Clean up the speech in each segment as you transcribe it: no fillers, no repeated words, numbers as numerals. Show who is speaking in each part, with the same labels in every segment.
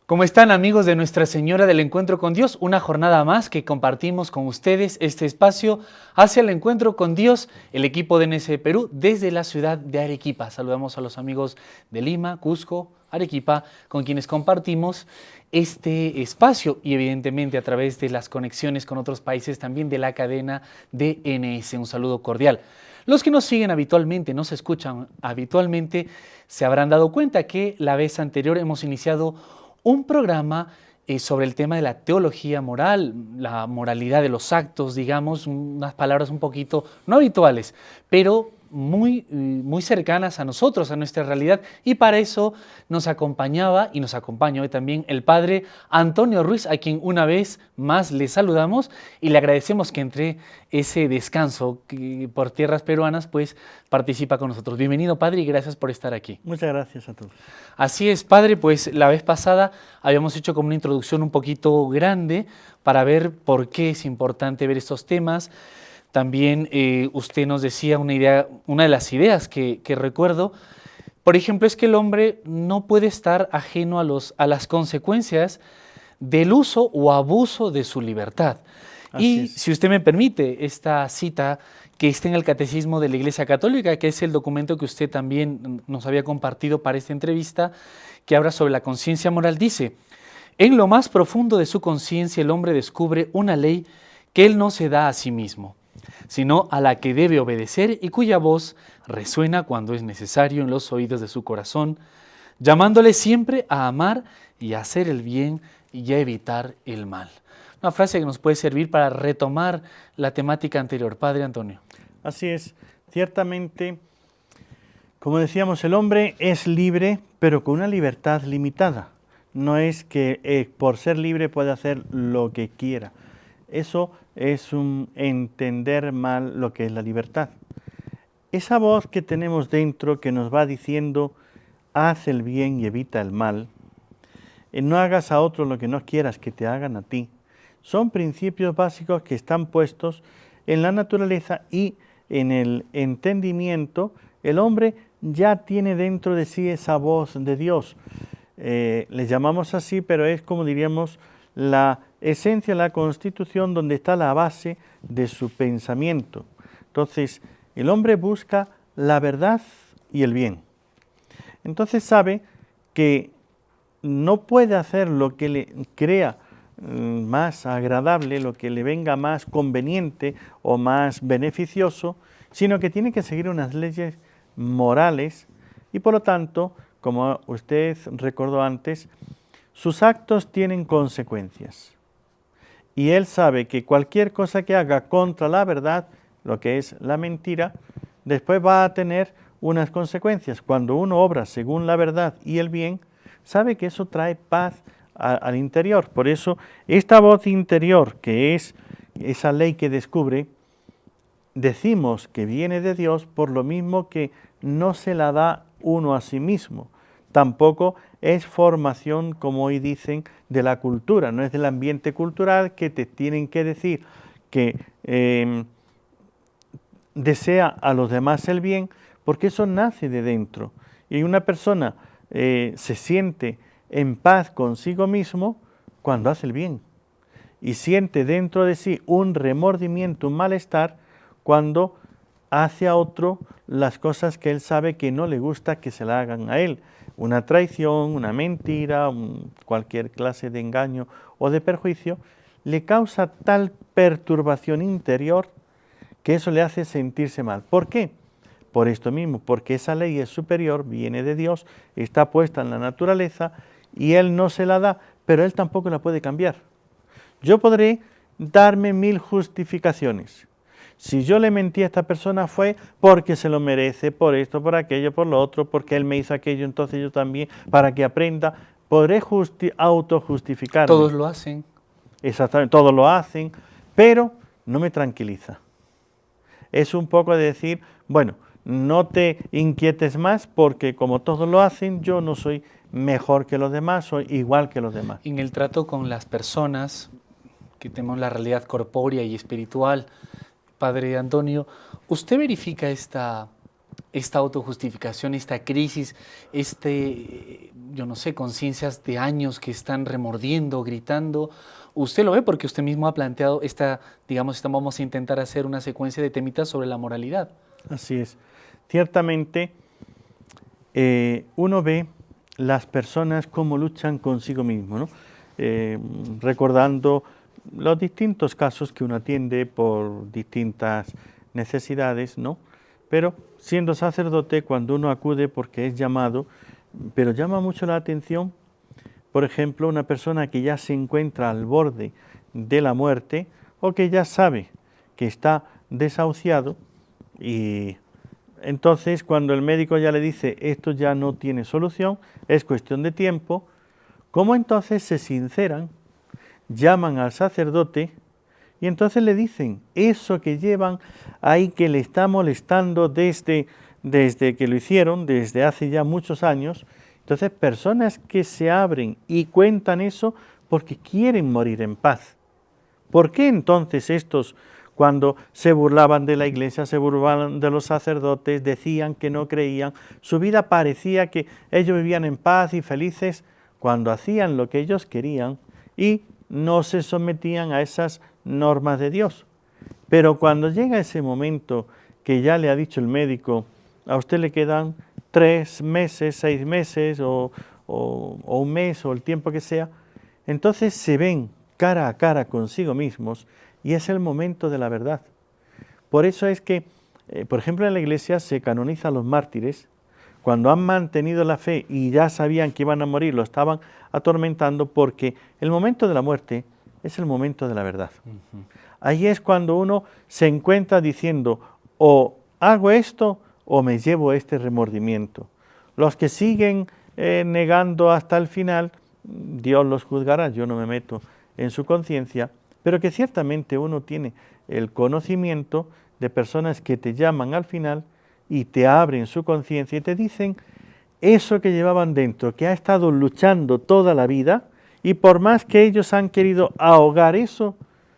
Speaker 1: ¿Cómo están, amigos de Nuestra Señora del Encuentro con Dios? Una jornada más que compartimos con ustedes este espacio hacia el encuentro con Dios, el equipo de NS Perú desde la ciudad de Arequipa. Saludamos a los amigos de Lima, Cusco, Arequipa, con quienes compartimos este espacio y evidentemente a través de las conexiones con otros países también de la cadena de NS. Un saludo cordial. Los que nos siguen habitualmente, nos escuchan habitualmente, se habrán dado cuenta que la vez anterior hemos iniciado un programa sobre el tema de la teología moral, la moralidad de los actos, digamos, unas palabras un poquito no habituales, pero muy cercanas a nosotros, a nuestra realidad, y para eso nos acompañaba y nos acompaña hoy también el padre Antonio Ruiz, a quien una vez más le saludamos y le agradecemos que entre ese descanso que por tierras peruanas pues participa con nosotros. Bienvenido, padre, y gracias por estar aquí.
Speaker 2: Muchas gracias a todos.
Speaker 1: Así es, padre, pues la vez pasada habíamos hecho como una introducción un poquito grande para ver por qué es importante ver estos temas. También usted nos decía una de las ideas que recuerdo, por ejemplo, es que el hombre no puede estar ajeno a las consecuencias del uso o abuso de su libertad. Y si usted me permite, esta cita que está en el Catecismo de la Iglesia Católica, que es el documento que usted también nos había compartido para esta entrevista, que habla sobre la conciencia moral, dice: en lo más profundo de su conciencia el hombre descubre una ley que él no se da a sí mismo, sino a la que debe obedecer y cuya voz resuena cuando es necesario en los oídos de su corazón, llamándole siempre a amar y a hacer el bien y a evitar el mal. Una frase que nos puede servir para retomar la temática anterior. Padre Antonio.
Speaker 2: Así es, ciertamente, como decíamos, el hombre es libre, pero con una libertad limitada. No es que por ser libre puede hacer lo que quiera. Eso es un entender mal lo que es la libertad. Esa voz que tenemos dentro que nos va diciendo, haz el bien y evita el mal, no hagas a otros lo que no quieras que te hagan a ti, son principios básicos que están puestos en la naturaleza y en el entendimiento. El hombre ya tiene dentro de sí esa voz de Dios. Le llamamos así, pero es como diríamos la esencia, la constitución, donde está la base de su pensamiento. Entonces, el hombre busca la verdad y el bien. Entonces sabe que no puede hacer lo que le crea más agradable, lo que le venga más conveniente o más beneficioso, sino que tiene que seguir unas leyes morales y por lo tanto, como usted recordó antes, sus actos tienen consecuencias. Y él sabe que cualquier cosa que haga contra la verdad, lo que es la mentira, después va a tener unas consecuencias. Cuando uno obra según la verdad y el bien, sabe que eso trae paz al interior. Por eso, esta voz interior, que es esa ley que descubre, decimos que viene de Dios por lo mismo que no se la da uno a sí mismo. Tampoco es formación, como hoy dicen, de la cultura, no es del ambiente cultural que te tienen que decir que desea a los demás el bien, porque eso nace de dentro. Y una persona se siente en paz consigo mismo cuando hace el bien. Y siente dentro de sí un remordimiento, un malestar, cuando hace a otro las cosas que él sabe que no le gusta que se la hagan a él. Una traición, una mentira, cualquier clase de engaño o de perjuicio, le causa tal perturbación interior que eso le hace sentirse mal. ¿Por qué? Por esto mismo, porque esa ley es superior, viene de Dios, está puesta en la naturaleza y Él no se la da, pero Él tampoco la puede cambiar. Yo podré darme 1000 justificaciones. Si yo le mentí a esta persona fue porque se lo merece, por esto, por aquello, por lo otro, porque él me hizo aquello, entonces yo también, para que aprenda. Podré autojustificarme.
Speaker 1: Todos lo hacen.
Speaker 2: Exactamente, todos lo hacen, pero no me tranquiliza. Es un poco de decir, bueno, no te inquietes más porque como todos lo hacen, yo no soy mejor que los demás, soy igual que los demás.
Speaker 1: En el trato con las personas, que tenemos la realidad corpórea y espiritual, Padre Antonio, ¿usted verifica esta esta autojustificación, esta crisis, yo no sé, conciencias de años que están remordiendo, gritando. Usted lo ve porque usted mismo ha planteado vamos a intentar hacer una secuencia de temitas sobre la moralidad.
Speaker 2: Así es. Ciertamente, uno ve las personas cómo luchan consigo mismo, ¿no? Recordando los distintos casos que uno atiende por distintas necesidades, ¿no? Pero siendo sacerdote, cuando uno acude porque es llamado, pero llama mucho la atención, por ejemplo, una persona que ya se encuentra al borde de la muerte o que ya sabe que está desahuciado, y entonces cuando el médico ya le dice esto ya no tiene solución, es cuestión de tiempo, ¿cómo entonces se sinceran? Llaman al sacerdote y entonces le dicen eso que llevan ahí que le está molestando desde que lo hicieron, desde hace ya muchos años. Entonces, personas que se abren y cuentan eso porque quieren morir en paz. ¿Por qué entonces estos, cuando se burlaban de la iglesia, se burlaban de los sacerdotes, decían que no creían, su vida parecía que ellos vivían en paz y felices cuando hacían lo que ellos querían y no se sometían a esas normas de Dios? Pero cuando llega ese momento que ya le ha dicho el médico, a usted le quedan 3 meses, 6 meses o un mes o el tiempo que sea, entonces se ven cara a cara consigo mismos y es el momento de la verdad. Por eso es que, por ejemplo, en la iglesia se canoniza a los mártires cuando han mantenido la fe y ya sabían que iban a morir, lo estaban atormentando, porque el momento de la muerte es el momento de la verdad. Ahí es cuando uno se encuentra diciendo, o hago esto o me llevo este remordimiento. Los que siguen negando hasta el final, Dios los juzgará, yo no me meto en su conciencia, pero que ciertamente uno tiene el conocimiento de personas que te llaman al final y te abren su conciencia y te dicen eso que llevaban dentro, que ha estado luchando toda la vida, y por más que ellos han querido ahogar eso,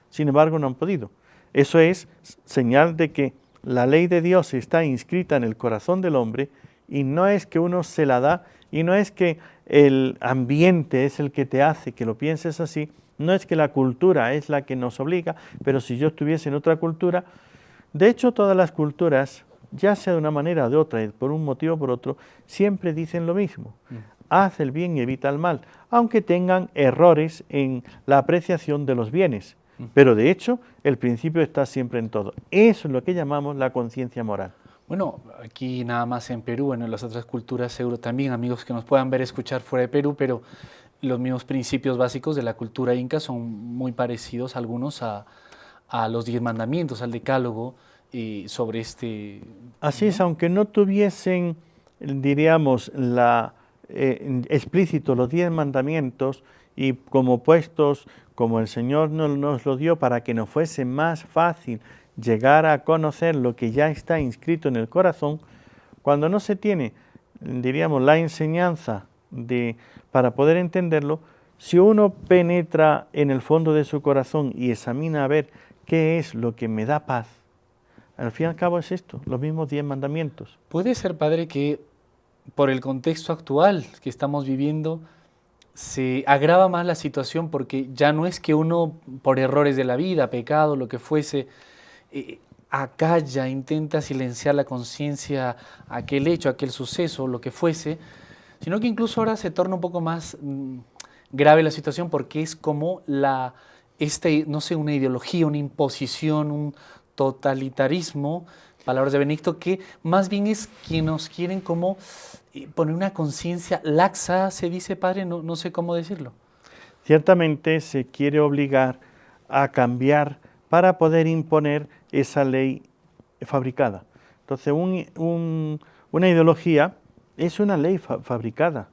Speaker 2: sin embargo no han podido. Eso es señal de que la ley de Dios está inscrita en el corazón del hombre, y no es que uno se la da, y no es que el ambiente es el que te hace que lo pienses así, no es que la cultura es la que nos obliga, pero si yo estuviese en otra cultura, de hecho todas las culturas, ya sea de una manera o de otra, por un motivo o por otro, siempre dicen lo mismo. Haz el bien y evita el mal, aunque tengan errores en la apreciación de los bienes. Pero de hecho, el principio está siempre en todo. Eso es lo que llamamos la conciencia moral.
Speaker 1: Bueno, aquí nada más en Perú, en las otras culturas seguro también, amigos que nos puedan ver, escuchar fuera de Perú, pero los mismos principios básicos de la cultura inca son muy parecidos algunos a los 10 mandamientos, al decálogo, sobre este...
Speaker 2: Así es, aunque no tuviesen, diríamos, explícito los 10 mandamientos y como puestos, como el Señor nos lo dio para que nos fuese más fácil llegar a conocer lo que ya está inscrito en el corazón, cuando no se tiene, diríamos, la enseñanza para poder entenderlo, si uno penetra en el fondo de su corazón y examina a ver qué es lo que me da paz, al fin y al cabo es esto, los mismos 10 mandamientos.
Speaker 1: Puede ser, padre, que por el contexto actual que estamos viviendo se agrava más la situación, porque ya no es que uno, por errores de la vida, pecado, lo que fuese, acalla, intenta silenciar la conciencia, aquel hecho, aquel suceso, lo que fuese, sino que incluso ahora se torna un poco más grave la situación, porque es como no sé, una ideología, una imposición, un totalitarismo, palabras de Benedicto, que más bien es que nos quieren como poner una conciencia laxa, se dice, padre, no sé cómo decirlo.
Speaker 2: Ciertamente se quiere obligar a cambiar para poder imponer esa ley fabricada. Entonces, una ideología es una ley fabricada.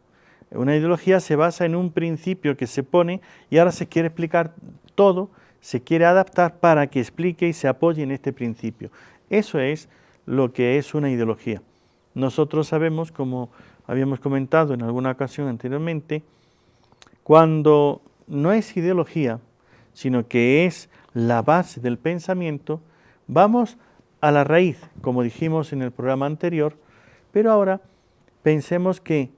Speaker 2: Una ideología se basa en un principio que se pone y ahora se quiere explicar todo, se quiere adaptar para que explique y se apoye en este principio. Eso es lo que es una ideología. Nosotros sabemos, como habíamos comentado en alguna ocasión anteriormente, cuando no es ideología, sino que es la base del pensamiento, vamos a la raíz, como dijimos en el programa anterior, pero ahora pensemos que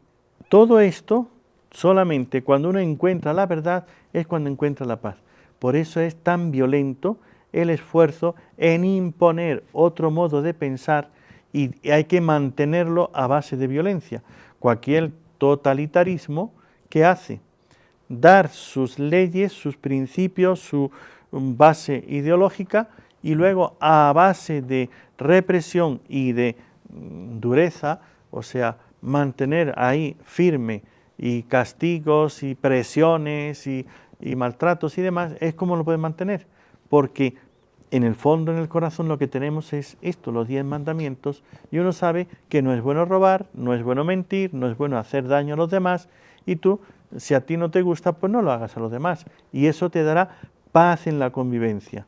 Speaker 2: todo esto solamente cuando uno encuentra la verdad es cuando encuentra la paz. Por eso es tan violento el esfuerzo en imponer otro modo de pensar y hay que mantenerlo a base de violencia. Cualquier totalitarismo que hace dar sus leyes, sus principios, su base ideológica y luego a base de represión y de dureza, o sea, mantener ahí firme y castigos y presiones y maltratos y demás, es como lo pueden mantener, porque en el fondo, en el corazón, lo que tenemos es esto, los 10 mandamientos, y uno sabe que no es bueno robar, no es bueno mentir, no es bueno hacer daño a los demás, y tú, si a ti no te gusta, pues no lo hagas a los demás, y eso te dará paz en la convivencia.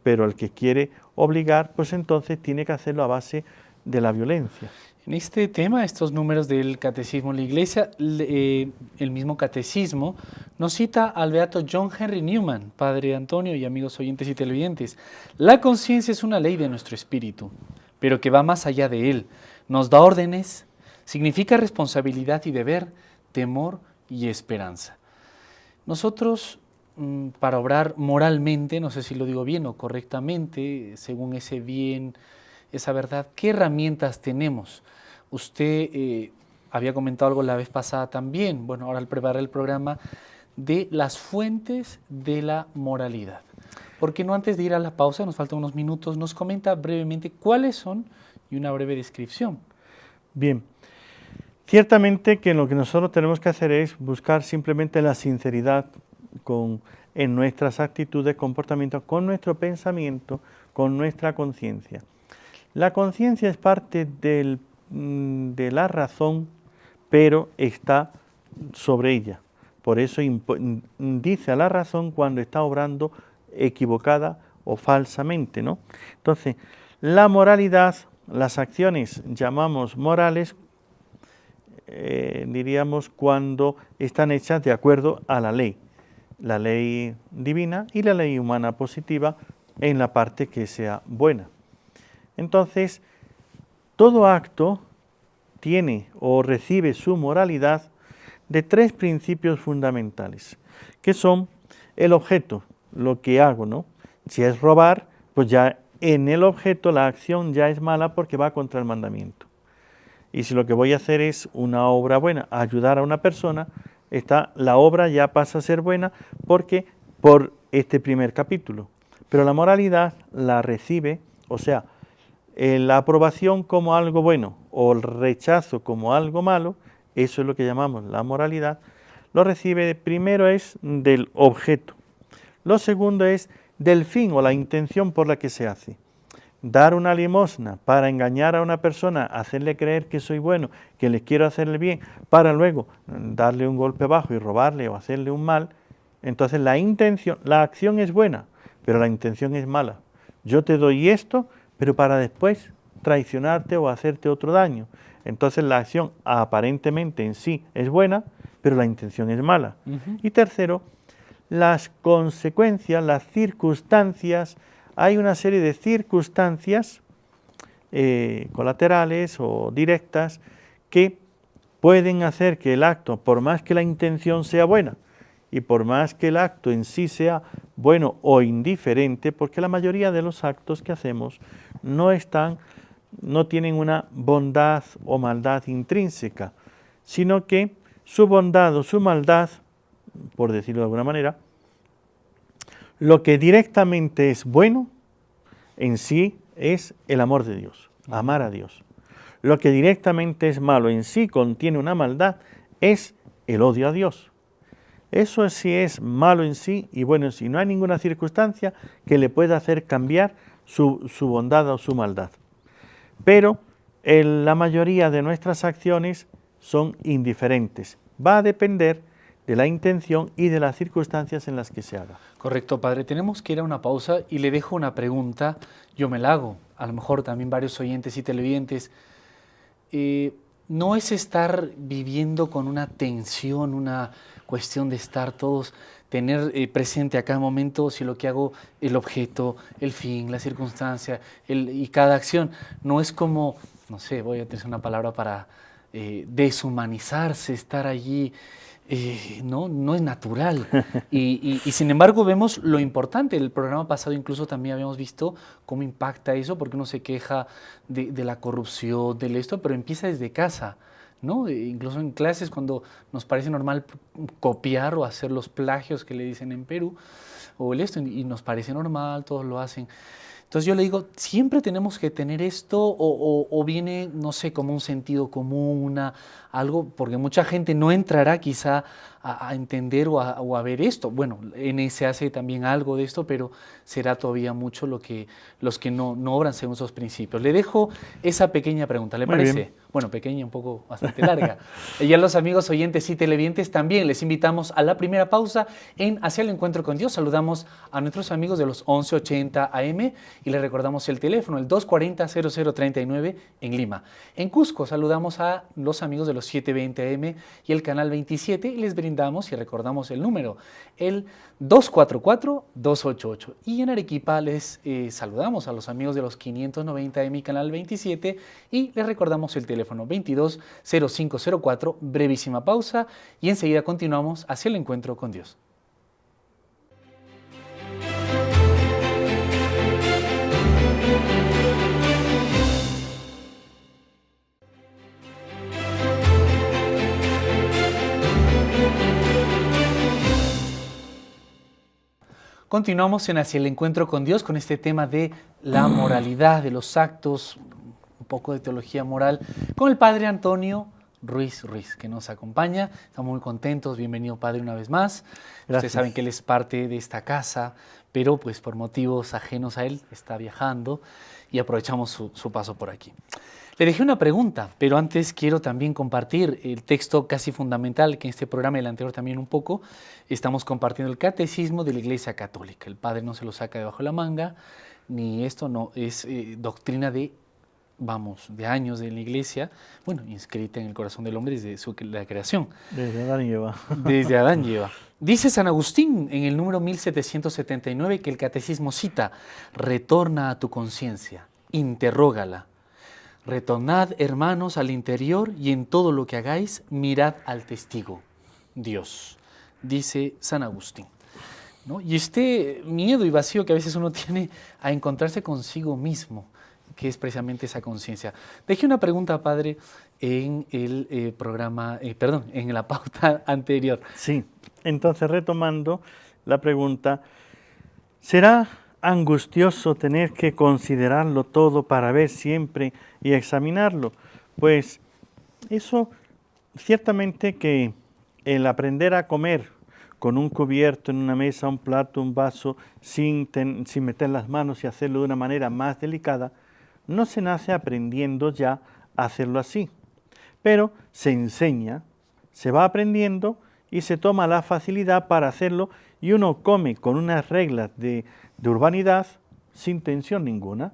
Speaker 2: Pero el que quiere obligar, pues entonces tiene que hacerlo a base de la violencia.
Speaker 1: En este tema, estos números del Catecismo de la Iglesia, el mismo Catecismo nos cita al beato John Henry Newman, Padre Antonio y amigos oyentes y televidentes. La conciencia es una ley de nuestro espíritu, pero que va más allá de él. Nos da órdenes, significa responsabilidad y deber, temor y esperanza. Nosotros, para obrar moralmente, no sé si lo digo bien o correctamente, según ese bien, esa verdad, ¿qué herramientas tenemos? Usted había comentado algo la vez pasada también, bueno, ahora al preparar el programa, de las fuentes de la moralidad. ¿Por qué no antes de ir a la pausa, nos faltan unos minutos, nos comenta brevemente cuáles son y una breve descripción?
Speaker 2: Bien, ciertamente que lo que nosotros tenemos que hacer es buscar simplemente la sinceridad en nuestras actitudes, comportamientos, con nuestro pensamiento, con nuestra conciencia. La conciencia es parte de la razón, pero está sobre ella. Por eso dice a la razón cuando está obrando equivocada o falsamente, ¿no? Entonces, la moralidad, las acciones llamamos morales, diríamos cuando están hechas de acuerdo a la ley divina y la ley humana positiva en la parte que sea buena. Entonces, todo acto tiene o recibe su moralidad de 3 principios fundamentales, que son el objeto, lo que hago, ¿no? Si es robar, pues ya en el objeto la acción ya es mala porque va contra el mandamiento. Y si lo que voy a hacer es una obra buena, ayudar a una persona, la obra ya pasa a ser buena porque por este primer capítulo. Pero la moralidad la recibe, o sea, la aprobación como algo bueno o el rechazo como algo malo, eso es lo que llamamos la moralidad, lo recibe primero es del objeto, lo segundo es del fin o la intención por la que se hace. Dar una limosna para engañar a una persona, hacerle creer que soy bueno, que les quiero hacerle bien, para luego darle un golpe bajo y robarle o hacerle un mal, entonces la acción es buena, pero la intención es mala. Yo te doy esto, pero para después traicionarte o hacerte otro daño. Entonces la acción aparentemente en sí es buena, pero la intención es mala. Y tercero, las consecuencias, las circunstancias, hay una serie de circunstancias colaterales o directas que pueden hacer que el acto, por más que la intención sea buena y por más que el acto en sí sea bueno o indiferente, porque la mayoría de los actos que hacemos no tienen una bondad o maldad intrínseca, sino que su bondad o su maldad, por decirlo de alguna manera, lo que directamente es bueno en sí es el amor de Dios, amar a Dios. Lo que directamente es malo en sí contiene una maldad es el odio a Dios. Eso sí es malo en sí y bueno en sí. No hay ninguna circunstancia que le pueda hacer cambiar su bondad o su maldad. Pero la mayoría de nuestras acciones son indiferentes. Va a depender de la intención y de las circunstancias en las que se haga.
Speaker 1: Correcto, padre. Tenemos que ir a una pausa y le dejo una pregunta. Yo me la hago, a lo mejor también varios oyentes y televidentes. ¿No es estar viviendo con una tensión, cuestión de estar todos, tener presente a cada momento si lo que hago, el objeto, el fin, la circunstancia y cada acción. No es como, no sé, voy a utilizar una palabra para deshumanizarse, estar allí. No es natural. Y sin embargo vemos lo importante. El programa pasado incluso también habíamos visto cómo impacta eso, porque uno se queja de la corrupción, de esto, pero empieza desde casa, ¿no? Incluso en clases cuando nos parece normal copiar o hacer los plagios que le dicen en Perú, o y nos parece normal, todos lo hacen. Entonces yo le digo, siempre tenemos que tener esto o viene, no sé, como un sentido común, algo, porque mucha gente no entrará quizá a entender o a ver esto. Bueno, se hace también algo de esto, pero será todavía mucho los que no obran según esos principios. Le dejo esa pequeña pregunta, ¿le parece?
Speaker 2: Bien.
Speaker 1: Bueno, pequeña, un poco bastante larga. Y a los amigos oyentes y televidentes también les invitamos a la primera pausa en Hacia el Encuentro con Dios. Saludamos a nuestros amigos de los 1180 AM y les recordamos el teléfono, el 240-0039 en Lima. En Cusco saludamos a los amigos de los 720 AM y el canal 27 y les brindamos y recordamos el número, el 244-288. Y en Arequipa les saludamos a los amigos de los 590 AM y canal 27 y les recordamos el teléfono 220504, brevísima pausa y enseguida continuamos hacia el encuentro con Dios. Continuamos en Hacia el Encuentro con Dios con este tema de la moralidad, de los actos, un poco de teología moral, con el Padre Antonio Ruiz, que nos acompaña. Estamos muy contentos, bienvenido Padre una vez más.
Speaker 2: Gracias.
Speaker 1: Ustedes saben que él es parte de esta casa, pero pues por motivos ajenos a él está viajando y aprovechamos su paso por aquí. Le dejé una pregunta, pero antes quiero también compartir el texto casi fundamental que en este programa y el anterior también un poco estamos compartiendo el catecismo de la Iglesia Católica. El Padre no se lo saca debajo de la manga, ni esto no es doctrina de años de la Iglesia, bueno, inscrita en el corazón del hombre desde la creación.
Speaker 2: Desde Adán y Eva.
Speaker 1: Desde Adán y Eva. Dice San Agustín en el número 1779 que el catecismo cita: retorna a tu conciencia, interrógala. Retornad, hermanos, al interior y en todo lo que hagáis, mirad al testigo, Dios, dice San Agustín, ¿no? Y este miedo y vacío que a veces uno tiene a encontrarse consigo mismo, que es precisamente esa conciencia. Dejé una pregunta, Padre, en el en la pauta anterior.
Speaker 2: Sí, entonces retomando la pregunta, ¿será angustioso tener que considerarlo todo para ver siempre y examinarlo? Pues eso, ciertamente que el aprender a comer con un cubierto en una mesa, un plato, un vaso, sin meter las manos y hacerlo de una manera más delicada, no se nace aprendiendo ya a hacerlo así, pero se enseña, se va aprendiendo y se toma la facilidad para hacerlo y uno come con unas reglas de urbanidad sin tensión ninguna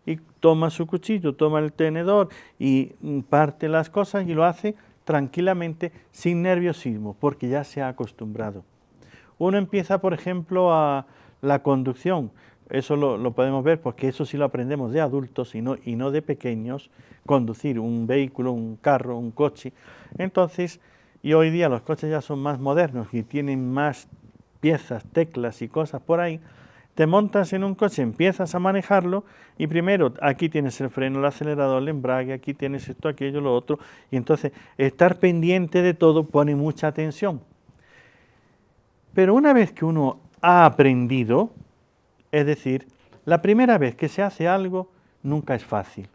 Speaker 2: y toma su cuchillo, toma el tenedor y parte las cosas y lo hace tranquilamente sin nerviosismo porque ya se ha acostumbrado. Uno empieza, por ejemplo, a la conducción. Eso lo podemos ver porque eso sí lo aprendemos de adultos y no de pequeños, conducir un vehículo, un carro, un coche. Entonces, y hoy día los coches ya son más modernos y tienen más piezas, teclas y cosas por ahí. Te montas en un coche, empiezas a manejarlo y primero aquí tienes el freno, el acelerador, el embrague, aquí tienes esto, aquello, lo otro. Y entonces estar pendiente de todo pone mucha atención. Pero una vez que uno ha aprendido, es decir, la primera vez que se hace algo nunca es fácil.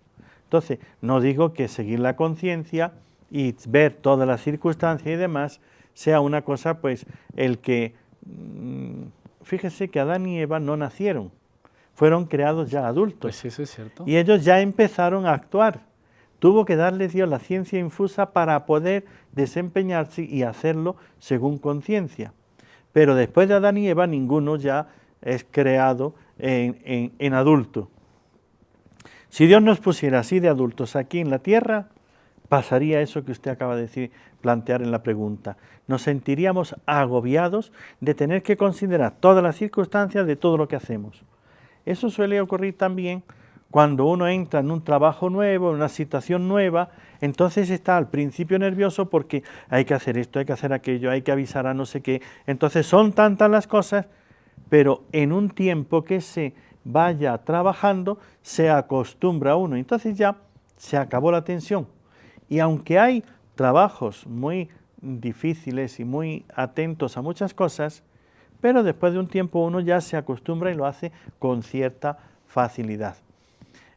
Speaker 2: Entonces, no digo que seguir la conciencia y ver todas las circunstancias y demás sea una cosa, pues, el que... Fíjese que Adán y Eva no nacieron, fueron creados ya adultos.
Speaker 1: Pues eso es cierto.
Speaker 2: Y ellos ya empezaron a actuar. Tuvo que darles Dios la ciencia infusa para poder desempeñarse y hacerlo según conciencia. Pero después de Adán y Eva, ninguno ya es creado en adulto. Si Dios nos pusiera así de adultos aquí en la tierra, pasaría eso que usted acaba de decir, plantear en la pregunta. Nos sentiríamos agobiados de tener que considerar todas las circunstancias de todo lo que hacemos. Eso suele ocurrir también cuando uno entra en un trabajo nuevo, en una situación nueva, entonces está al principio nervioso porque hay que hacer esto, hay que hacer aquello, hay que avisar a no sé qué. Entonces son tantas las cosas, pero en un tiempo que se vaya trabajando, se acostumbra uno. Entonces ya se acabó la tensión. Y aunque hay trabajos muy difíciles y muy atentos a muchas cosas, pero después de un tiempo uno ya se acostumbra y lo hace con cierta facilidad.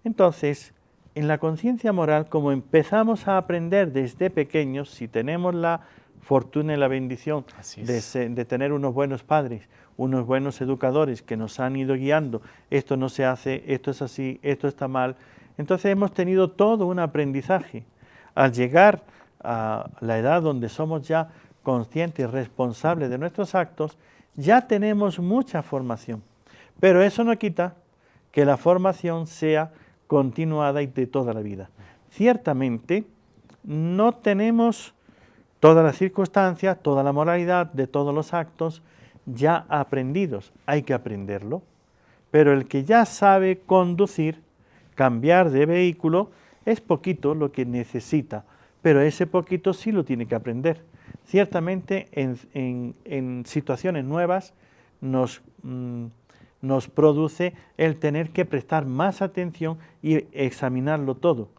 Speaker 2: Entonces, en la conciencia moral, como empezamos a aprender desde pequeños, si tenemos la fortuna y la bendición de tener unos buenos padres, unos buenos educadores que nos han ido guiando, esto no se hace, esto es así, esto está mal, entonces hemos tenido todo un aprendizaje. Al llegar a la edad donde somos ya conscientes y responsables de nuestros actos, ya tenemos mucha formación, pero eso no quita que la formación sea continuada y de toda la vida. Ciertamente, no tenemos todas las circunstancias, toda la moralidad de todos los actos ya aprendidos, hay que aprenderlo, pero el que ya sabe conducir, cambiar de vehículo, es poquito lo que necesita, pero ese poquito sí lo tiene que aprender. Ciertamente en situaciones nuevas nos produce el tener que prestar más atención y examinarlo todo.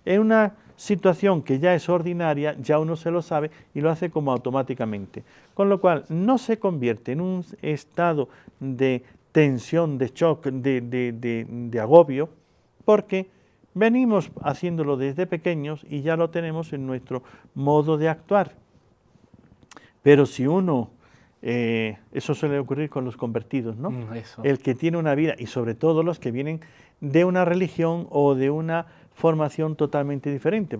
Speaker 2: En una situación que ya es ordinaria, ya uno se lo sabe y lo hace como automáticamente. Con lo cual no se convierte en un estado de tensión, de shock, de agobio, porque venimos haciéndolo desde pequeños y ya lo tenemos en nuestro modo de actuar. Pero si uno, eso suele ocurrir con los convertidos, ¿no? El que tiene una vida, y sobre todo los que vienen de una religión o de una formación totalmente diferente.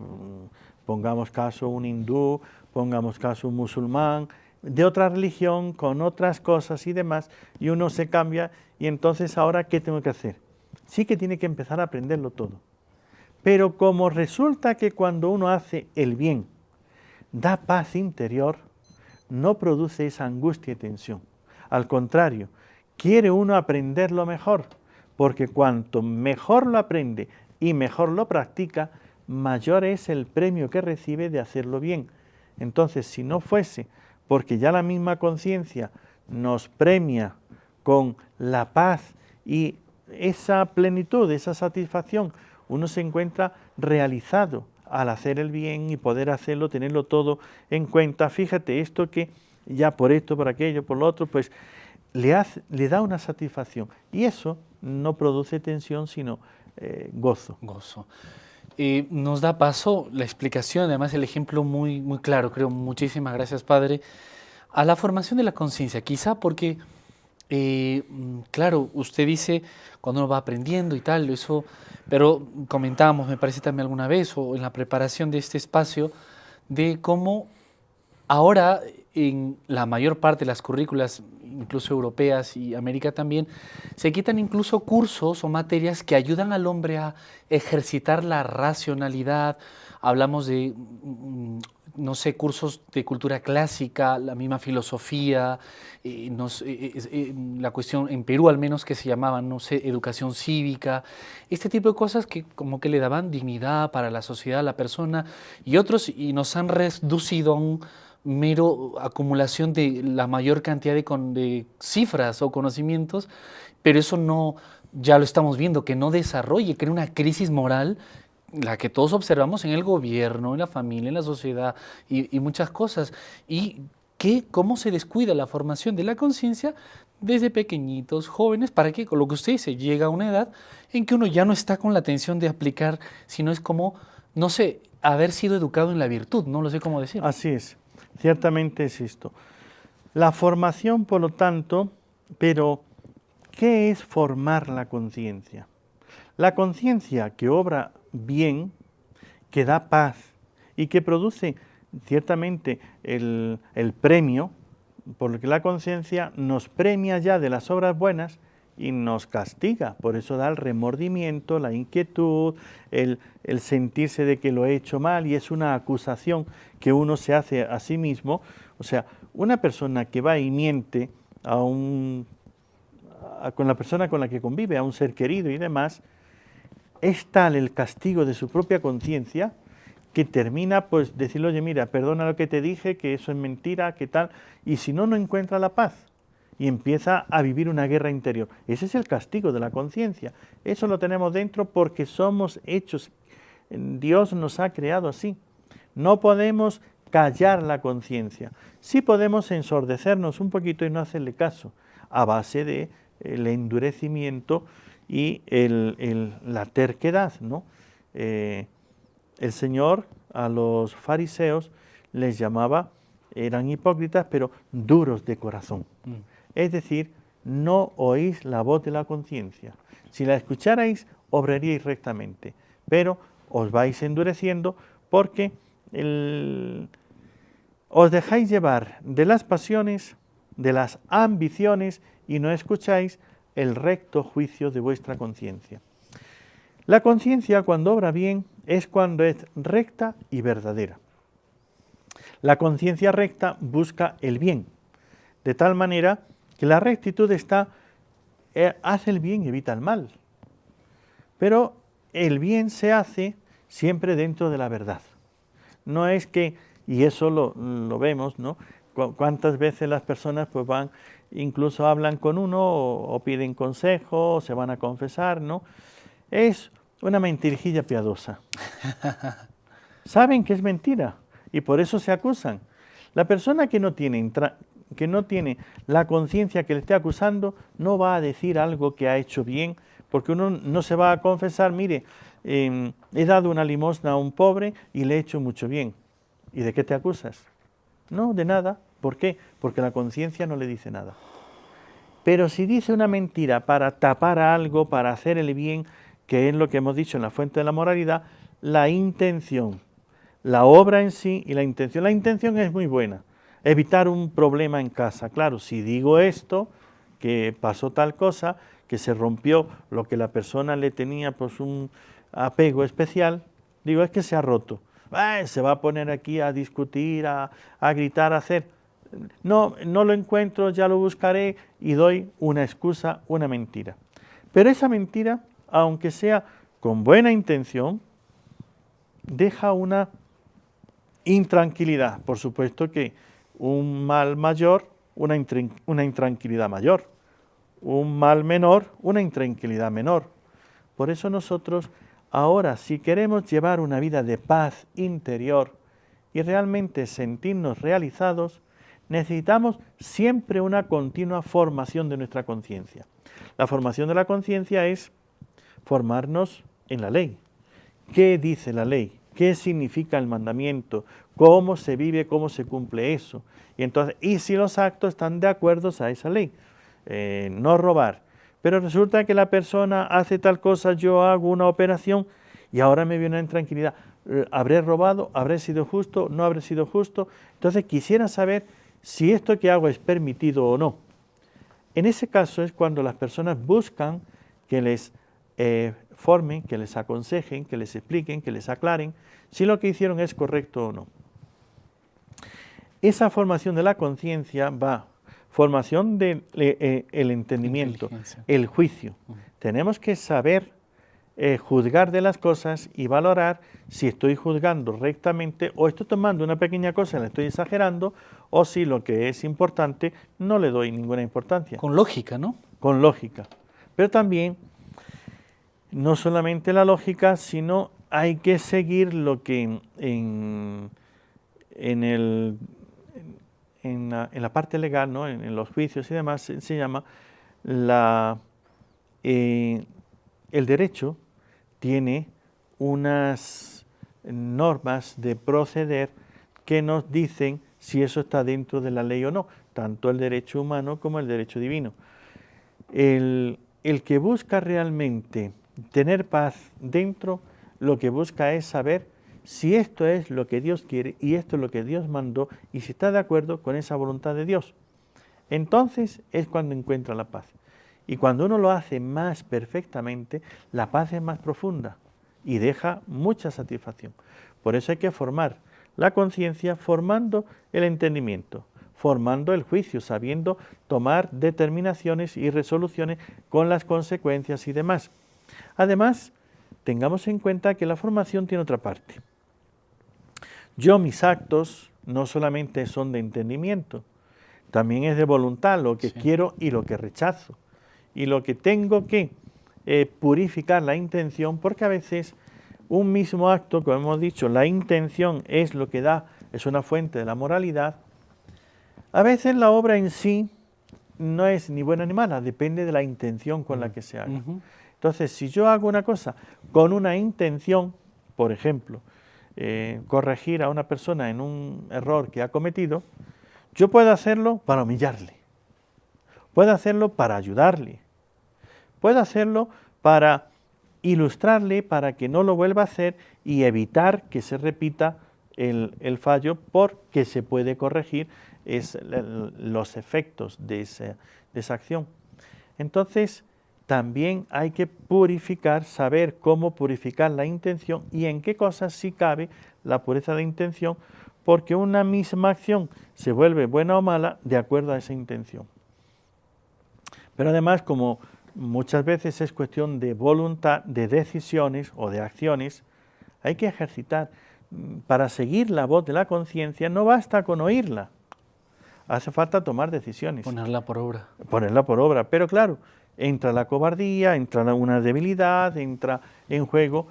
Speaker 2: Pongamos caso un hindú, pongamos caso un musulmán, de otra religión, con otras cosas y demás, y uno se cambia, y entonces ahora, ¿qué tengo que hacer? Sí que tiene que empezar a aprenderlo todo. Pero como resulta que cuando uno hace el bien, da paz interior, no produce esa angustia y tensión. Al contrario, quiere uno aprenderlo mejor, porque cuanto mejor lo aprende y mejor lo practica, mayor es el premio que recibe de hacerlo bien. Entonces, si no fuese porque ya la misma conciencia nos premia con la paz y esa plenitud, esa satisfacción, uno se encuentra realizado al hacer el bien y poder hacerlo, tenerlo todo en cuenta. Fíjate, esto que ya por esto, por aquello, por lo otro, pues le da una satisfacción. Y eso no produce tensión, sino gozo.
Speaker 1: Gozo. Nos da paso la explicación, además el ejemplo muy, muy claro, creo. Muchísimas gracias, Padre. A la formación de la conciencia, quizá porque, claro, usted dice cuando uno va aprendiendo y tal, eso, pero comentábamos, me parece también alguna vez, o en la preparación de este espacio, de cómo ahora en la mayor parte de las currículas, incluso europeas y América también, se quitan incluso cursos o materias que ayudan al hombre a ejercitar la racionalidad. Hablamos de, no sé, cursos de cultura clásica, la misma filosofía, la cuestión en Perú al menos que se llamaban, no sé, educación cívica, este tipo de cosas que como que le daban dignidad para la sociedad, a la persona, y otros, y nos han reducido a un mero acumulación de la mayor cantidad de cifras o conocimientos, pero eso no, ya lo estamos viendo, que no desarrolle, crea una crisis moral, la que todos observamos en el gobierno, en la familia, en la sociedad y muchas cosas. Y cómo se descuida la formación de la conciencia desde pequeñitos, jóvenes, para que, con lo que usted dice, llega a una edad en que uno ya no está con la atención de aplicar, sino es como, no sé, haber sido educado en la virtud, no lo sé cómo decir.
Speaker 2: Así es, ciertamente es esto. La formación, por lo tanto, pero ¿qué es formar la conciencia? La conciencia que obra bien, que da paz y que produce ciertamente el premio, porque la conciencia nos premia ya de las obras buenas y nos castiga. Por eso da el remordimiento, la inquietud, el sentirse de que lo he hecho mal, y es una acusación que uno se hace a sí mismo. O sea, una persona que va y miente con la persona con la que convive, a un ser querido y demás, es tal el castigo de su propia conciencia que termina pues decirle, oye, mira, perdona lo que te dije, que eso es mentira, que tal, y si no, no encuentra la paz y empieza a vivir una guerra interior. Ese es el castigo de la conciencia. Eso lo tenemos dentro porque somos hechos, Dios nos ha creado así. No podemos callar la conciencia. Sí podemos ensordecernos un poquito y no hacerle caso, a base de el endurecimiento y la terquedad, ¿no? El Señor a los fariseos les llamaba, eran hipócritas, pero duros de corazón. Es decir, no oís la voz de la conciencia. Si la escucharais, obraríais rectamente, pero os vais endureciendo porque os dejáis llevar de las pasiones, de las ambiciones, y no escucháis el recto juicio de vuestra conciencia. La conciencia, cuando obra bien, es cuando es recta y verdadera. La conciencia recta busca el bien, de tal manera que la rectitud hace el bien y evita el mal. Pero el bien se hace siempre dentro de la verdad. No es que, y eso lo vemos, ¿no? Cuántas veces las personas pues van, incluso hablan con uno o piden consejo o se van a confesar, ¿no? Es una mentirijilla piadosa. Saben que es mentira y por eso se acusan. La persona que no tiene la conciencia que le esté acusando no va a decir algo que ha hecho bien, porque uno no se va a confesar, mire, he dado una limosna a un pobre y le he hecho mucho bien. ¿Y de qué te acusas? No, de nada. ¿Por qué? Porque la conciencia no le dice nada. Pero si dice una mentira para tapar algo, para hacer el bien, que es lo que hemos dicho en la fuente de la moralidad, la intención, la obra en sí y la intención es muy buena. Evitar un problema en casa. Claro, si digo esto, que pasó tal cosa, que se rompió lo que la persona le tenía, pues un apego especial, digo, es que se ha roto. Se va a poner aquí a discutir, a gritar, a hacer. No lo encuentro, ya lo buscaré, y doy una excusa, una mentira. Pero esa mentira, aunque sea con buena intención, deja una intranquilidad. Por supuesto que un mal mayor, una intranquilidad mayor. Un mal menor, una intranquilidad menor. Por eso nosotros ahora, si queremos llevar una vida de paz interior y realmente sentirnos realizados, necesitamos siempre una continua formación de nuestra conciencia. La formación de la conciencia es formarnos en la ley. ¿Qué dice la ley? ¿Qué significa el mandamiento? ¿Cómo se vive? ¿Cómo se cumple eso? Y si los actos están de acuerdo a esa ley. No robar. Pero resulta que la persona hace tal cosa, yo hago una operación y ahora me viene una intranquilidad. ¿Habré robado? ¿Habré sido justo? ¿No habré sido justo? Entonces quisiera saber si esto que hago es permitido o no. En ese caso es cuando las personas buscan que les formen, que les aconsejen, que les expliquen, que les aclaren si lo que hicieron es correcto o no. Esa formación de la conciencia va, formación del entendimiento, el juicio. Tenemos que saber juzgar de las cosas y valorar si estoy juzgando rectamente o estoy tomando una pequeña cosa y la estoy exagerando, o si lo que es importante no le doy ninguna importancia.
Speaker 1: Con lógica, ¿no? Con
Speaker 2: lógica. Pero también, no solamente la lógica, sino hay que seguir lo que en la parte legal, ¿no? en los juicios y demás, se llama el derecho tiene unas normas de proceder que nos dicen si eso está dentro de la ley o no, tanto el derecho humano como el derecho divino. El que busca realmente tener paz dentro, lo que busca es saber si esto es lo que Dios quiere y esto es lo que Dios mandó y si está de acuerdo con esa voluntad de Dios. Entonces es cuando encuentra la paz. Y cuando uno lo hace más perfectamente, la paz es más profunda y deja mucha satisfacción. Por eso hay que formar la conciencia formando el entendimiento, formando el juicio, sabiendo tomar determinaciones y resoluciones con las consecuencias y demás. Además, tengamos en cuenta que la formación tiene otra parte. Mis actos no solamente son de entendimiento, también es de voluntad, lo que quiero y lo que rechazo. Y lo que tengo que purificar la intención, porque a veces un mismo acto, como hemos dicho, la intención es lo que da, es una fuente de la moralidad. A veces la obra en sí no es ni buena ni mala, depende de la intención con la que se haga. Entonces, si yo hago una cosa con una intención, por ejemplo, corregir a una persona en un error que ha cometido, yo puedo hacerlo para humillarle, puedo hacerlo para ayudarle, puedo hacerlo para ilustrarle para que no lo vuelva a hacer y evitar que se repita el fallo, porque se puede corregir los efectos de esa acción. Entonces, también hay que purificar, saber cómo purificar la intención y en qué cosas sí cabe la pureza de intención, porque una misma acción se vuelve buena o mala de acuerdo a esa intención. Pero además, como muchas veces es cuestión de voluntad, de decisiones o de acciones, hay que ejercitar. Para seguir la voz de la conciencia no basta con oírla, hace falta tomar decisiones.
Speaker 1: Ponerla por obra.
Speaker 2: Ponerla por obra, pero claro, entra la cobardía, entra una debilidad, entra en juego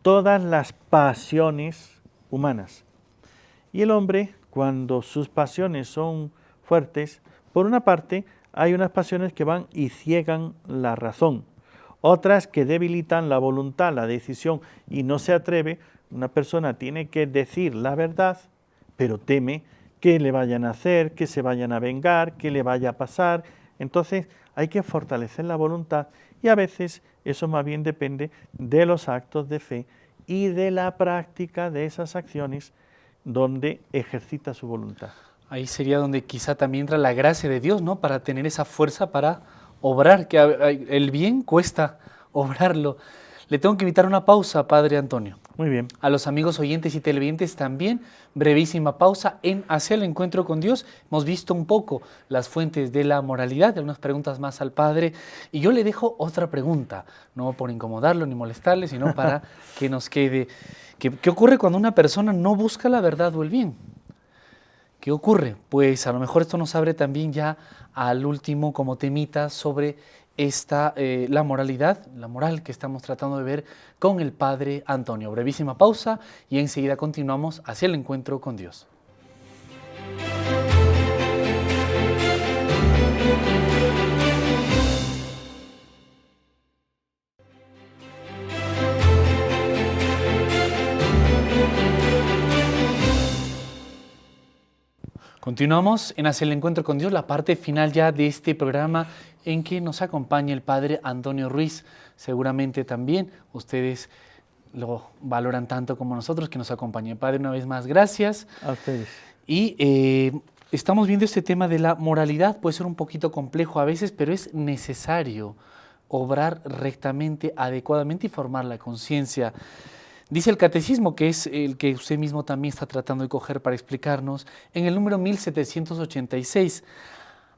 Speaker 2: todas las pasiones humanas. Y el hombre, cuando sus pasiones son fuertes, por una parte, hay unas pasiones que van y ciegan la razón, otras que debilitan la voluntad, la decisión, y no se atreve. Una persona tiene que decir la verdad, pero teme que le vayan a hacer, que se vayan a vengar, que le vaya a pasar. Entonces hay que fortalecer la voluntad y a veces eso más bien depende de los actos de fe y de la práctica de esas acciones donde ejercita su voluntad.
Speaker 1: Ahí sería donde quizá también entra la gracia de Dios, ¿no? Para tener esa fuerza para obrar, que el bien cuesta obrarlo. Le tengo que invitar a una pausa, Padre Antonio.
Speaker 2: Muy bien.
Speaker 1: A los amigos oyentes y televidentes también, brevísima pausa en Hacia el Encuentro con Dios. Hemos visto un poco las fuentes de la moralidad, algunas preguntas más al Padre, y yo le dejo otra pregunta, no por incomodarlo ni molestarle, sino para que nos quede. ¿Qué ocurre cuando una persona no busca la verdad o el bien? ¿Qué ocurre? Pues a lo mejor esto nos abre también ya al último como temita sobre la moralidad, la moral que estamos tratando de ver con el Padre Antonio. Brevísima pausa y enseguida continuamos hacia el encuentro con Dios. Continuamos en Hacia el Encuentro con Dios, la parte final ya de este programa en que nos acompaña el Padre Antonio Ruiz. Seguramente también ustedes lo valoran tanto como nosotros que nos acompañe. Padre, una vez más, gracias.
Speaker 2: A ustedes.
Speaker 1: Y estamos viendo este tema de la moralidad, puede ser un poquito complejo a veces, pero es necesario obrar rectamente, adecuadamente y formar la conciencia. Dice el Catecismo, que es el que usted mismo también está tratando de coger para explicarnos, en el número 1786,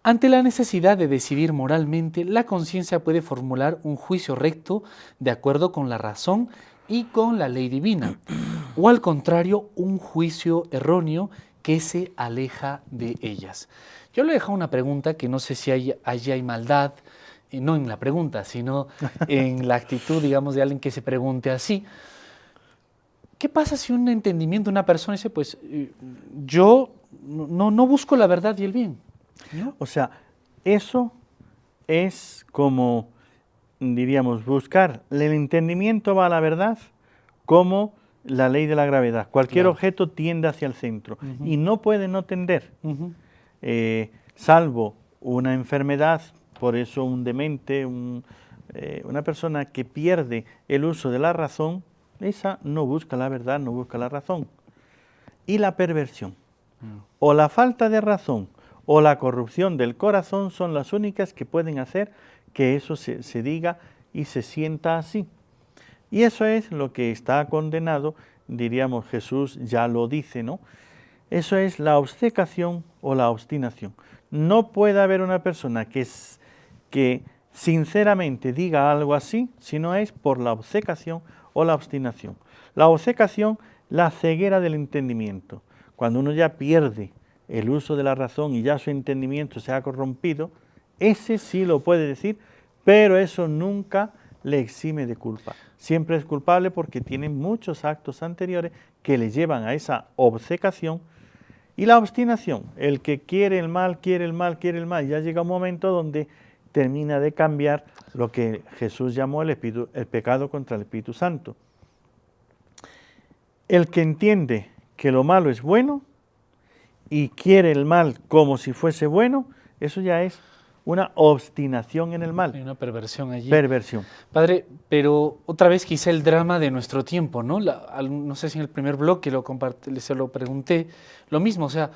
Speaker 1: ante la necesidad de decidir moralmente, la conciencia puede formular un juicio recto de acuerdo con la razón y con la ley divina, o al contrario, un juicio erróneo que se aleja de ellas. Yo le he dejado una pregunta que no sé si allí hay maldad, no en la pregunta, sino en la actitud, digamos, de alguien que se pregunte así. ¿Qué pasa si un entendimiento de una persona dice, pues yo no busco la verdad y el bien? ¿No?
Speaker 2: O sea, eso es como, diríamos, buscar el entendimiento va a la verdad como la ley de la gravedad. Cualquier objeto tiende hacia el centro y no puede no tender, salvo una enfermedad, por eso un demente, una persona que pierde el uso de la razón, esa no busca la verdad, no busca la razón. Y la perversión, o la falta de razón, o la corrupción del corazón son las únicas que pueden hacer que eso se diga y se sienta así. Y eso es lo que está condenado, diríamos, Jesús ya lo dice, ¿no? Eso es la obcecación o la obstinación. No puede haber una persona que sinceramente diga algo así, si no es por la obcecación o la obstinación. La obcecación, la ceguera del entendimiento. Cuando uno ya pierde el uso de la razón y ya su entendimiento se ha corrompido, ese sí lo puede decir, pero eso nunca le exime de culpa. Siempre es culpable porque tiene muchos actos anteriores que le llevan a esa obcecación. Y la obstinación, el que quiere el mal, quiere el mal, quiere el mal, ya llega un momento donde termina de cambiar lo que Jesús llamó el pecado contra el Espíritu Santo. El que entiende que lo malo es bueno y quiere el mal como si fuese bueno, eso ya es una obstinación en el mal.
Speaker 1: Hay una perversión allí.
Speaker 2: Perversión.
Speaker 1: Padre, pero otra vez quizá el drama de nuestro tiempo, ¿no? No sé si en el primer bloque se lo pregunté, lo mismo, o sea,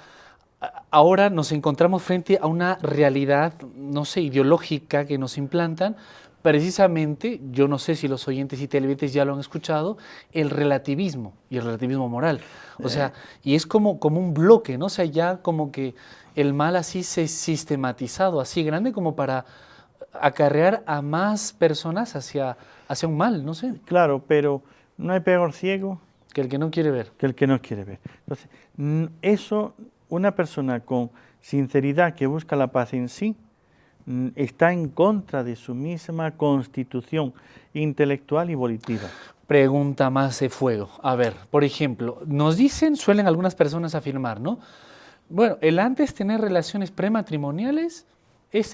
Speaker 1: ahora nos encontramos frente a una realidad, no sé, ideológica que nos implantan, precisamente, yo no sé si los oyentes y televidentes ya lo han escuchado, el relativismo y el relativismo moral. O sea, y es como un bloque, ¿no? O sea, ya como que el mal así se sistematizado, así grande como para acarrear a más personas hacia un mal, no sé.
Speaker 2: Claro, pero no hay peor ciego
Speaker 1: que el que no quiere ver.
Speaker 2: Que el que no quiere ver. Entonces, eso, una persona con sinceridad que busca la paz en sí, está en contra de su misma constitución intelectual y volitiva.
Speaker 1: Pregunta más de fuego. A ver, por ejemplo, suelen algunas personas afirmar, ¿no? Bueno, el antes tener relaciones prematrimoniales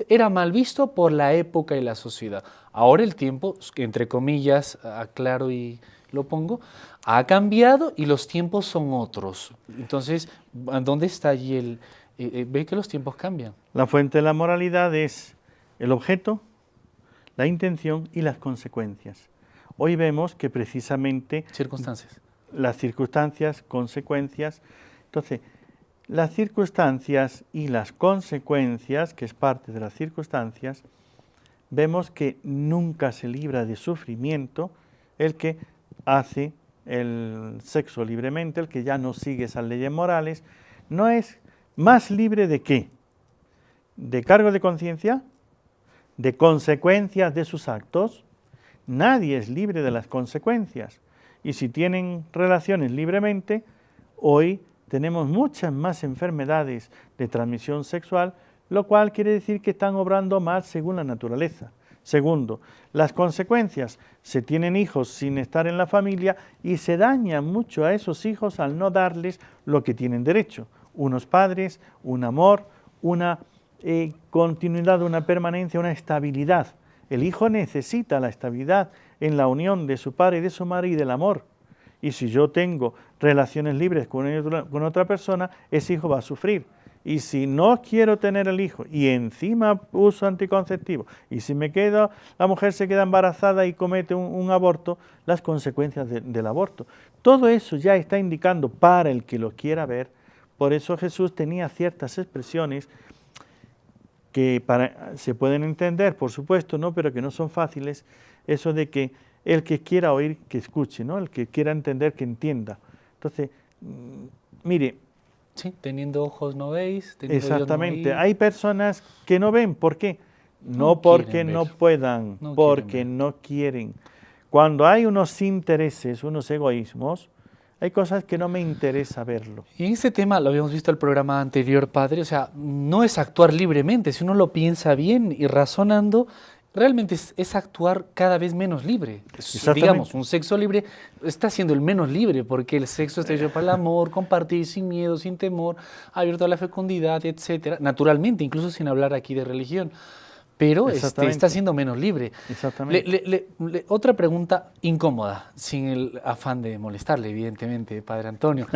Speaker 1: era mal visto por la época y la sociedad. Ahora el tiempo, entre comillas, aclaro y lo pongo, ha cambiado y los tiempos son otros. Entonces, ¿dónde está allí ve que los tiempos cambian?
Speaker 2: La fuente de la moralidad es el objeto, la intención y las consecuencias. Hoy vemos que precisamente las circunstancias, consecuencias. Entonces, las circunstancias y las consecuencias, que es parte de las circunstancias, vemos que nunca se libra de sufrimiento el que hace el sexo libremente, el que ya no sigue esas leyes morales. No es más libre de qué, de cargo de conciencia, de consecuencias de sus actos. Nadie es libre de las consecuencias. Y si tienen relaciones libremente, hoy tenemos muchas más enfermedades de transmisión sexual, lo cual quiere decir que están obrando mal según la naturaleza. Segundo, las consecuencias, se tienen hijos sin estar en la familia y se daña mucho a esos hijos al no darles lo que tienen derecho. Unos padres, un amor, una continuidad, una permanencia, una estabilidad. El hijo necesita la estabilidad en la unión de su padre y de su madre y del amor. Y si yo tengo relaciones libres con otra persona, ese hijo va a sufrir. Y si no quiero tener el hijo y encima uso anticonceptivo, y si la mujer se queda embarazada y comete un aborto, las consecuencias del aborto. Todo eso ya está indicando para el que lo quiera ver. Por eso Jesús tenía ciertas expresiones que se pueden entender, por supuesto, ¿no? Pero que no son fáciles. Eso de que el que quiera oír, que escuche, ¿no? El que quiera entender, que entienda. Entonces, mire.
Speaker 1: Sí, teniendo ojos no veis.
Speaker 2: Exactamente.
Speaker 1: Dios no
Speaker 2: Hay personas que no ven. ¿Por qué? No porque no puedan, porque no quieren. Cuando hay unos intereses, unos egoísmos, hay cosas que no me interesa verlo.
Speaker 1: Y en este tema, lo habíamos visto en el programa anterior, Padre, o sea, no es actuar libremente. Si uno lo piensa bien y razonando, realmente es actuar cada vez menos libre. Digamos, un sexo libre está siendo el menos libre porque el sexo está hecho para el amor, compartir sin miedo, sin temor, abierto a la fecundidad, etcétera. Naturalmente, incluso sin hablar aquí de religión. Pero está siendo menos libre.
Speaker 2: Exactamente.
Speaker 1: Otra pregunta incómoda, sin el afán de molestarle, evidentemente, Padre Antonio,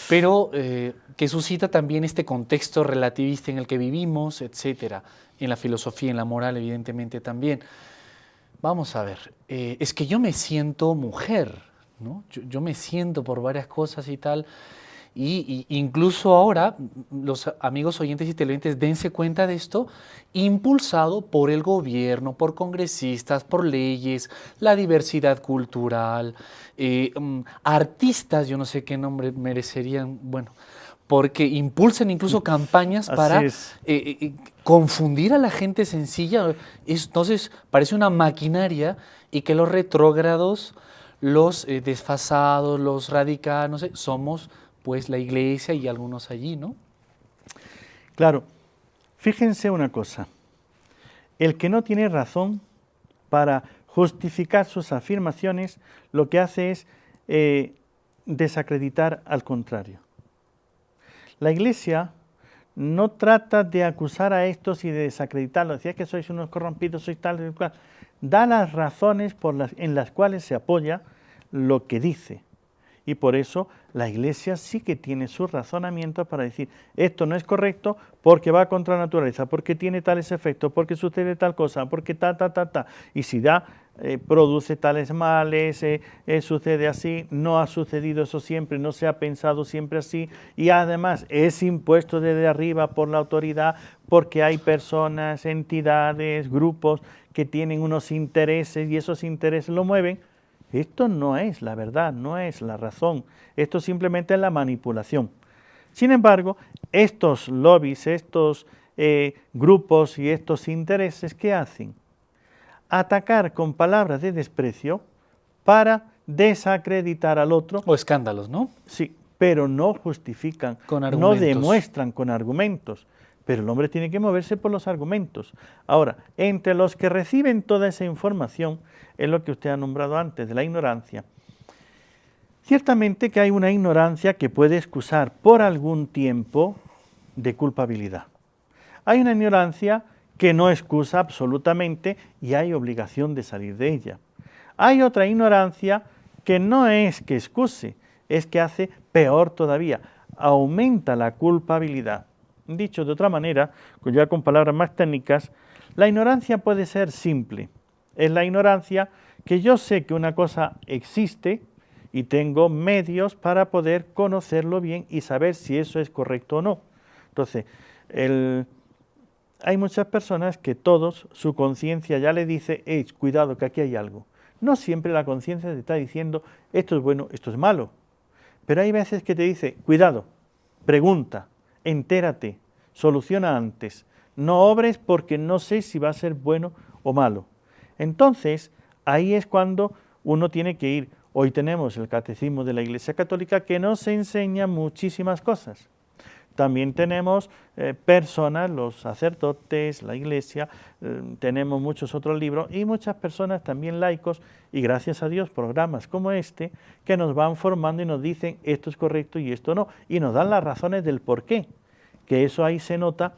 Speaker 1: pero que suscita también este contexto relativista en el que vivimos, etcétera, en la filosofía, en la moral, evidentemente también. Vamos a ver, es que yo me siento mujer, ¿no? Yo me siento por varias cosas y tal, incluso ahora, los amigos oyentes y televidentes, dense cuenta de esto, impulsado por el gobierno, por congresistas, por leyes, la diversidad cultural, artistas, yo no sé qué nombre merecerían, bueno, porque impulsan incluso campañas para confundir a la gente sencilla. Entonces parece una maquinaria y que los retrógrados, los desfasados, los radicales, no sé, somos pues la iglesia y algunos allí, ¿no?
Speaker 2: Claro, fíjense una cosa, el que no tiene razón para justificar sus afirmaciones, lo que hace es desacreditar al contrario. La Iglesia no trata de acusar a estos y de desacreditarlos, decía que sois unos corrompidos, sois tal y cual. Da las razones en las cuales se apoya lo que dice. Y por eso la Iglesia sí que tiene sus razonamientos para decir, esto no es correcto porque va contra la naturaleza, porque tiene tales efectos, porque sucede tal cosa, porque ta. Y si produce tales males, sucede así, no ha sucedido eso siempre, no se ha pensado siempre así, y además es impuesto desde arriba por la autoridad porque hay personas, entidades, grupos que tienen unos intereses y esos intereses lo mueven. Esto no es la verdad, no es la razón, esto simplemente es la manipulación. Sin embargo, estos lobbies, estos grupos y estos intereses, ¿qué hacen? Atacar con palabras de desprecio para desacreditar al otro.
Speaker 1: O escándalos, ¿no?
Speaker 2: Sí, pero no justifican, no demuestran con argumentos. Pero el hombre tiene que moverse por los argumentos. Ahora, entre los que reciben toda esa información, es lo que usted ha nombrado antes, de la ignorancia. Ciertamente que hay una ignorancia que puede excusar por algún tiempo de culpabilidad. Hay una ignorancia que no excusa absolutamente y hay obligación de salir de ella. Hay otra ignorancia que no es que excuse, es que hace peor todavía, aumenta la culpabilidad. Dicho de otra manera, ya con palabras más técnicas, la ignorancia puede ser simple. Es la ignorancia que yo sé que una cosa existe y tengo medios para poder conocerlo bien y saber si eso es correcto o no. Entonces, hay muchas personas que todos, su conciencia ya le dice, cuidado que aquí hay algo. No siempre la conciencia te está diciendo, esto es bueno, esto es malo. Pero hay veces que te dice, cuidado, pregunta, entérate, soluciona antes, no obres porque no sé si va a ser bueno o malo. Entonces, ahí es cuando uno tiene que ir. Hoy tenemos el Catecismo de la Iglesia Católica que nos enseña muchísimas cosas. También tenemos personas, los sacerdotes, la Iglesia, tenemos muchos otros libros y muchas personas también laicos y gracias a Dios programas como este que nos van formando y nos dicen esto es correcto y esto no y nos dan las razones del por qué, que eso ahí se nota.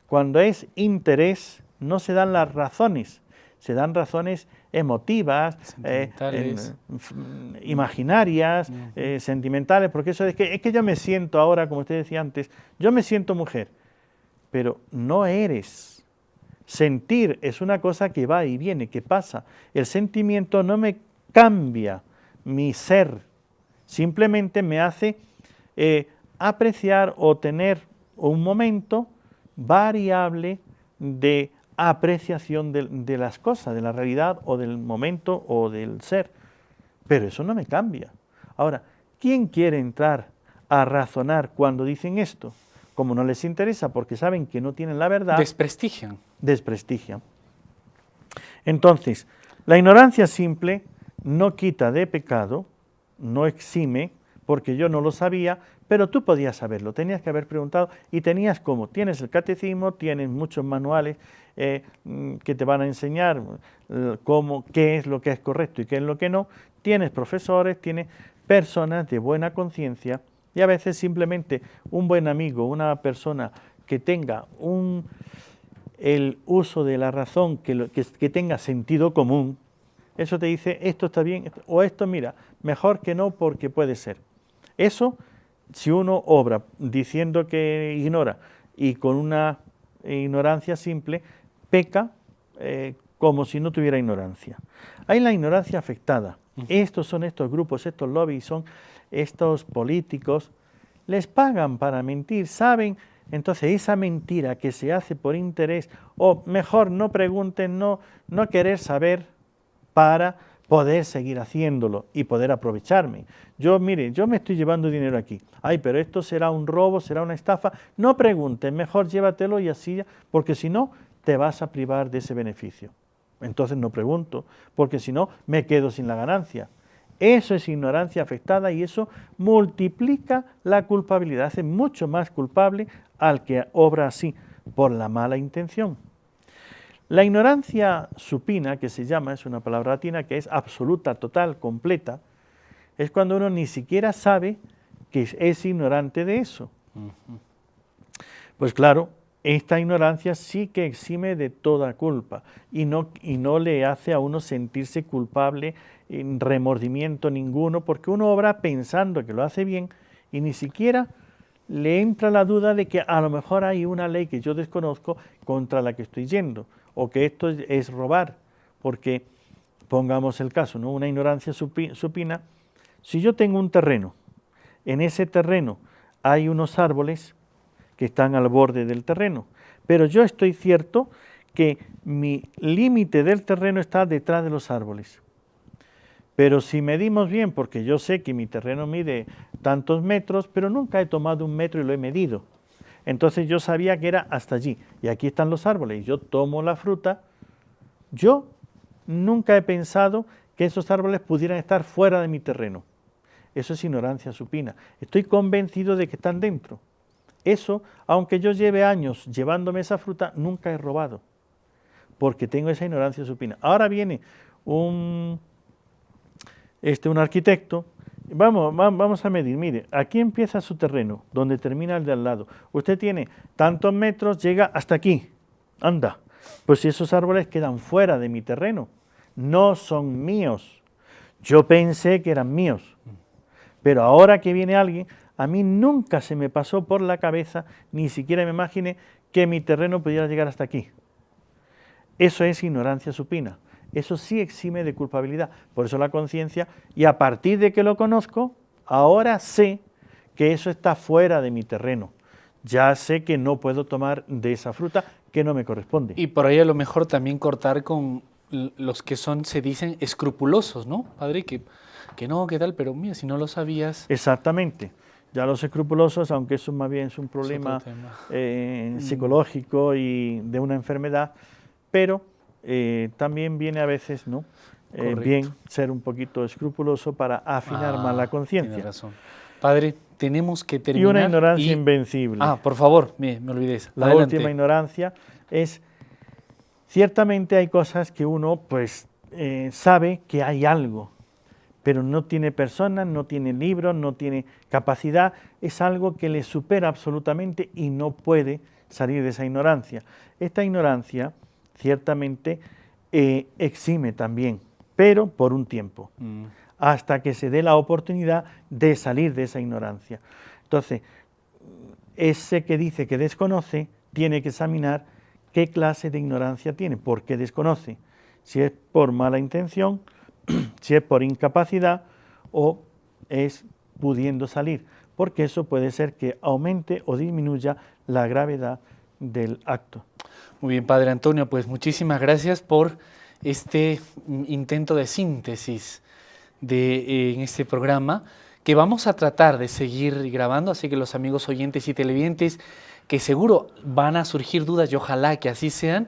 Speaker 2: Cuando es interés no se dan las razones, se dan razones emotivas, imaginarias, sentimentales, porque eso es que yo me siento ahora, como usted decía antes, yo me siento mujer, pero no eres. Sentir es una cosa que va y viene, que pasa. El sentimiento no me cambia mi ser, simplemente me hace apreciar o tener un momento variable de apreciación de las cosas, de la realidad o del momento o del ser. Pero eso no me cambia. Ahora, ¿quién quiere entrar a razonar cuando dicen esto? Como no les interesa porque saben que no tienen la verdad.
Speaker 1: Desprestigian.
Speaker 2: Desprestigian. Entonces, la ignorancia simple no quita de pecado, no exime, porque yo no lo sabía, pero tú podías saberlo, tenías que haber preguntado y tenías cómo. Tienes el catecismo, tienes muchos manuales que te van a enseñar qué es lo que es correcto y qué es lo que no. Tienes profesores, tienes personas de buena conciencia y a veces simplemente un buen amigo, una persona que tenga el uso de la razón, que tenga sentido común, eso te dice esto está bien o esto mira, mejor que no porque puede ser. Eso, si uno obra diciendo que ignora y con una ignorancia simple, peca como si no tuviera ignorancia. Hay la ignorancia afectada. Estos son estos grupos, estos lobbies, son estos políticos les pagan para mentir, saben. Entonces esa mentira que se hace por interés, o mejor no pregunten, no querer saber para poder seguir haciéndolo y poder aprovecharme. Mire, yo me estoy llevando dinero aquí. Ay, pero esto será un robo, será una estafa. No pregunten, mejor llévatelo y así, porque si no, te vas a privar de ese beneficio. Entonces no pregunto, porque si no, me quedo sin la ganancia. Eso es ignorancia afectada y eso multiplica la culpabilidad, hace mucho más culpable al que obra así, por la mala intención. La ignorancia supina, que se llama, es una palabra latina que es absoluta, total, completa, es cuando uno ni siquiera sabe que es ignorante de eso. Pues claro, esta ignorancia sí que exime de toda culpa y no le hace a uno sentirse culpable, en remordimiento ninguno, porque uno obra pensando que lo hace bien y ni siquiera le entra la duda de que a lo mejor hay una ley que yo desconozco contra la que estoy yendo, o que esto es robar, porque pongamos el caso, ¿no? Una ignorancia supina, si yo tengo un terreno, en ese terreno hay unos árboles que están al borde del terreno, pero yo estoy cierto que mi límite del terreno está detrás de los árboles. Pero si medimos bien, porque yo sé que mi terreno mide tantos metros, pero nunca he tomado un metro y lo he medido. Entonces yo sabía que era hasta allí, y aquí están los árboles, y yo tomo la fruta. Yo nunca he pensado que esos árboles pudieran estar fuera de mi terreno. Eso es ignorancia supina. Estoy convencido de que están dentro. Eso, aunque yo lleve años llevándome esa fruta, nunca he robado, porque tengo esa ignorancia supina. Ahora viene un arquitecto, vamos a medir, mire, aquí empieza su terreno, donde termina el de al lado. Usted tiene tantos metros, llega hasta aquí, anda. Pues si esos árboles quedan fuera de mi terreno, no son míos. Yo pensé que eran míos, pero ahora que viene alguien, a mí nunca se me pasó por la cabeza, ni siquiera me imaginé que mi terreno pudiera llegar hasta aquí. Eso es ignorancia supina. Eso sí exime de culpabilidad. Por eso la conciencia, y a partir de que lo conozco, ahora sé que eso está fuera de mi terreno. Ya sé que no puedo tomar de esa fruta que no me corresponde.
Speaker 1: Y por ahí a lo mejor también cortar con los que son, se dicen, escrupulosos, ¿no, padre? Que no, ¿qué tal? Pero mira, si no lo sabías...
Speaker 2: Exactamente. Ya los escrupulosos, aunque eso más bien es un problema psicológico y de una enfermedad, pero también viene a veces, ¿no? Bien ser un poquito escrupuloso para afinar más la conciencia.
Speaker 1: Tiene razón. Padre, tenemos que terminar.
Speaker 2: Y una ignorancia invencible.
Speaker 1: Por favor, me olvidé.
Speaker 2: La última ignorancia es, ciertamente hay cosas que uno pues sabe que hay algo, pero no tiene personas, no tiene libros, no tiene capacidad, es algo que le supera absolutamente y no puede salir de esa ignorancia. Esta ignorancia ciertamente exime también, pero por un tiempo, hasta que se dé la oportunidad de salir de esa ignorancia. Entonces, ese que dice que desconoce, tiene que examinar qué clase de ignorancia tiene, por qué desconoce, si es por mala intención, si es por incapacidad o es pudiendo salir, porque eso puede ser que aumente o disminuya la gravedad del acto.
Speaker 1: Muy bien, Padre Antonio, pues muchísimas gracias por este intento de síntesis en este programa, que vamos a tratar de seguir grabando, así que los amigos oyentes y televidentes, que seguro van a surgir dudas y ojalá que así sean,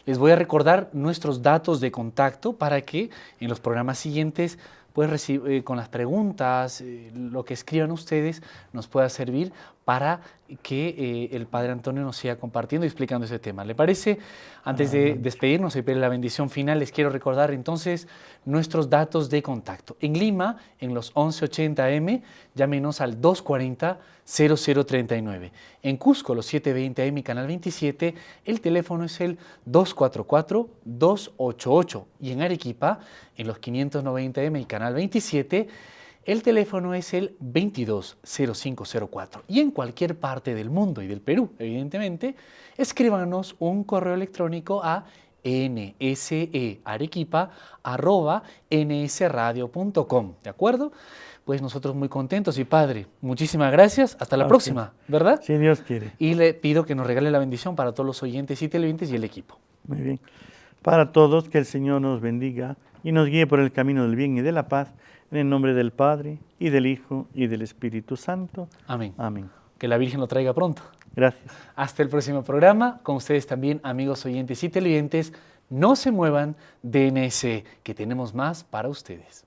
Speaker 1: les voy a recordar nuestros datos de contacto para que en los programas siguientes, pues con las preguntas, lo que escriban ustedes, nos pueda servir para que el Padre Antonio nos siga compartiendo y explicando ese tema. ¿Le parece? Antes de despedirnos y pedir la bendición final, les quiero recordar entonces nuestros datos de contacto. En Lima, en los 1180 AM, llámenos al 240-0039. En Cusco, los 720 AM y Canal 27, el teléfono es el 244-288. Y en Arequipa, en los 590 AM y Canal 27, el teléfono es el 220504. Y en cualquier parte del mundo y del Perú, evidentemente, escríbanos un correo electrónico a nsearequipa@nsradio.com, ¿de acuerdo? pues nosotros muy contentos. Y Padre, muchísimas gracias. Hasta la
Speaker 2: A usted.
Speaker 1: próxima, ¿verdad?
Speaker 2: Si Dios quiere.
Speaker 1: Y le pido que nos regale la bendición para todos los oyentes y televidentes y el equipo.
Speaker 2: Muy bien. Para todos, que el Señor nos bendiga y nos guíe por el camino del bien y de la paz, en el nombre del Padre, y del Hijo, y del Espíritu Santo.
Speaker 1: Amén.
Speaker 2: Amén.
Speaker 1: Que la Virgen lo traiga pronto.
Speaker 2: Gracias.
Speaker 1: Hasta el próximo programa. Con ustedes también, amigos oyentes y televidentes. No se muevan de DNS, que tenemos más para ustedes.